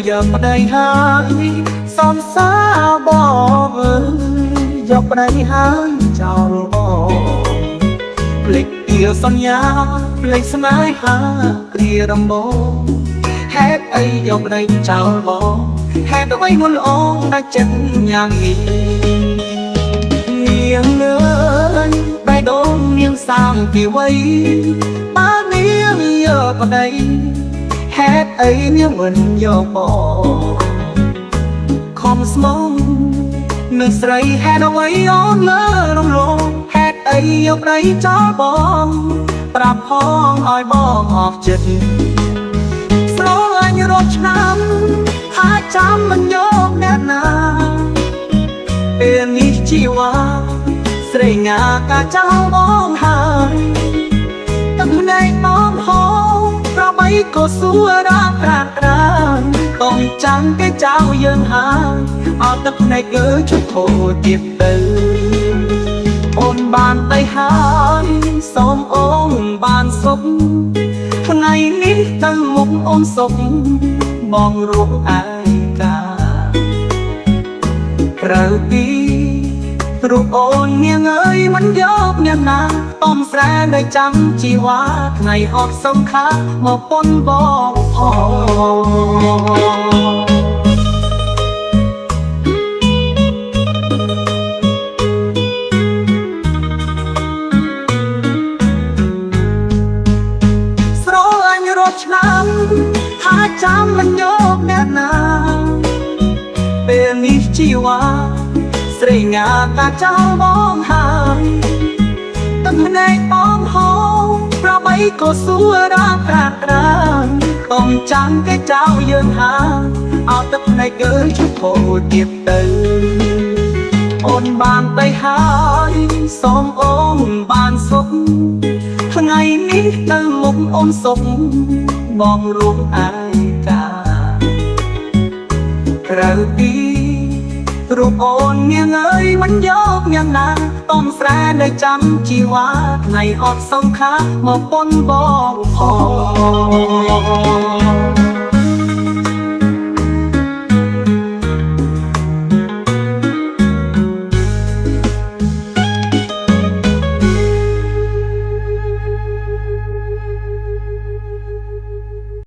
យកប្តីហើយសំសាបងយកប្តីហើយចោលបងភ្លេចពីសន្យាភ្លេចស្នេហាគ្រាដំបូងហេតុអីយកប្តីចោលបងហេតុអ្វីមុនល្អតែចិត្តយ៉ាងនេះនាងអើយបែរដូននាងសាងពីវ័យបើនាងយកប្តីហេតុអីនាងមិនយកបងខំស្មងនៅស្រីហេតុអ្វីអូនលើរំលងហេតុអីយកប្តីចោលបងប្រាប់ផងឲ្យបងអស់ចិត្តស្រឡាញ់រត់ឆ្នាំថាចាំមិនយកអ្នកណាពេលនេះជីវ៉ាស្រីងាកាចោលបងហើយទឹកភ្នែកបងហូរប្របីក៏សួររាក្រាក្រានต้องចាំងគេចោលយើងហើយអត់ទឹកភ្នែកគឺជុំធូរទៀតទៅអូនបានទៅហើយសូមអូនបានសុខថ្ងៃនេះទៅមុខអូនសុខបងរួបឯកាក្រៅពីរូបអូននាងអើយមិនយកអ្នកណាតំស្រែនៅចាំជីវ៉ាថ្ងៃអត់សង្ខាមកប៉ុនបងស្រឡាញ់រត់ឆ្នាំថាចាំមិនយកអ្នកណាពេលនេះជីវ៉ាស្រីងាតាចោលបងហើយទឹកភ្នែកបងហូរប្របីក៏សួររាក្រាក្រានต้องចាំងគេចោលយើងហើយអត់ទឹកភ្នែកគឺជុំធូរទៀតទៅអូនបានទៅហើយសូមអូនបានសុខថ្ងៃនេះទៅមុខអូនសុខបងរួមឯកាក្រៅពីរូបអូននាងអើយមិនយកយ៉ាងណាតំស្រែនៅចាំជីវ៉ាថ្ងៃអត់សង្ខាមកប៉ុនបងផង